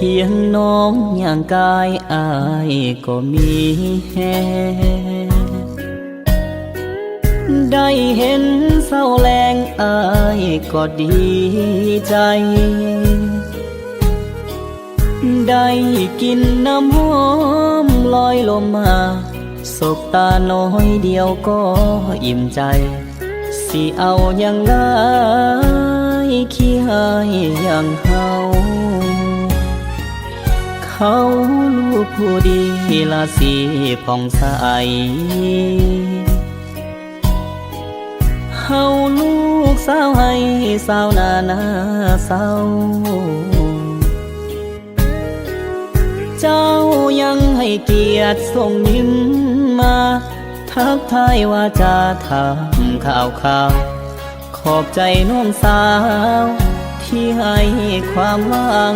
พียงน้องอย่างกายอายก็มีแฮงได้เห็นเศร้าแรงอายก็ดีใจ ได้กินน้ำหอมลอยลมมาสบตาน้อยเดียวก็อิ่มใจสิเอาอย่างไรขี้หายอย่างเขาลูกผู้ดีละสีผ่องใสเฮาลูกสาวให้สาวนาสาวเจ้ายังให้เกียรติส่งยิ้มมาทักทายว่าจะทำข่าวขอบใจน้องสาวที่ให้ความหวัง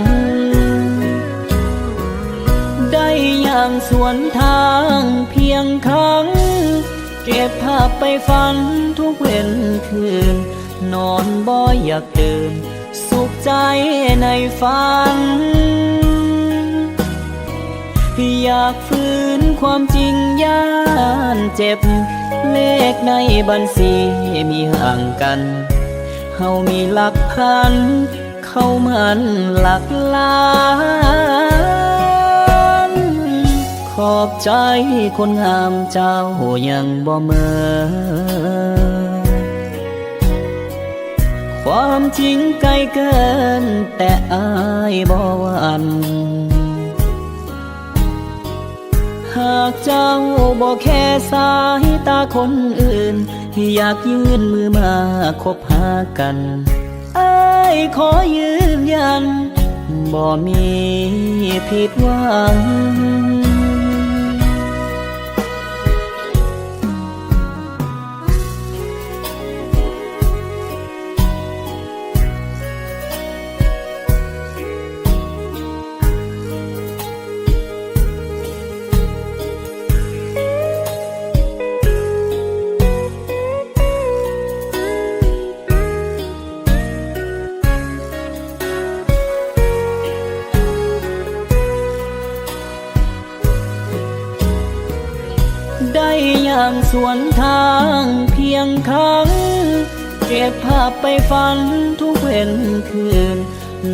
ได้อย่างสวนทางเพียงครั้งเก็บภาพไปฝันทุกเว้นคืนนอนบ่อยากตื่นสุขใจในฝันอยากฝืนความจริงย่านเจ็บเลขในบัญชีมีห่างกันเฮามีหลักพันเข้ามันหลักล้านขอบใจคนงามเจ้ายังบ่เมินความจริงไกลเกินแต่อายบ่หวั่นหากเจ้าบอกแค่สายตาคนอื่นอยากยื่นมือมาคบหากันอ้ายขอยืนยันบ่มีผิดหวังได้อย่างสวนทางเพียงครั้งเก็บภาพไปฝันทุกเว้นคืน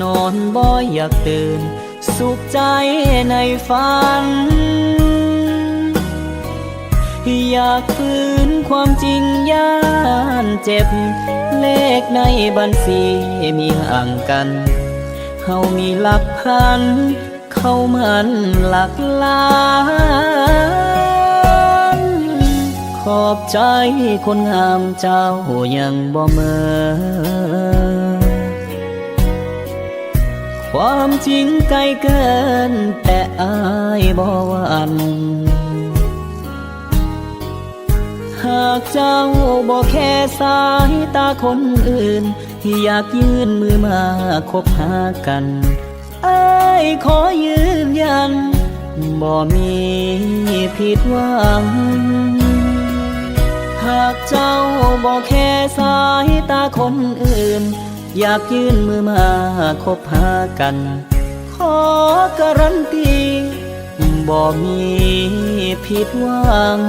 นอนบ่อยากตื่นสุขใจในฝันอยากฝืนความจริงย่านเจ็บเลขในบัญชีมีห่างกันเฮามีหลักพันเข้ามันหลักล้านขอบใจคนงามเจ้ายังบ่เมินความจริงไกลเกินแต่อายบ่หวั่นหากเจ้าบอกแค่สายตาคนอื่นอยากยื่นมือมาคบหากันอ้ายขอยืนยันบ่มีผิดหวังหากเจ้าบอกแค่สายตาคนอื่นอยากยื่นมือมาคบหากันขอการันตีบ่มีผิดหวัง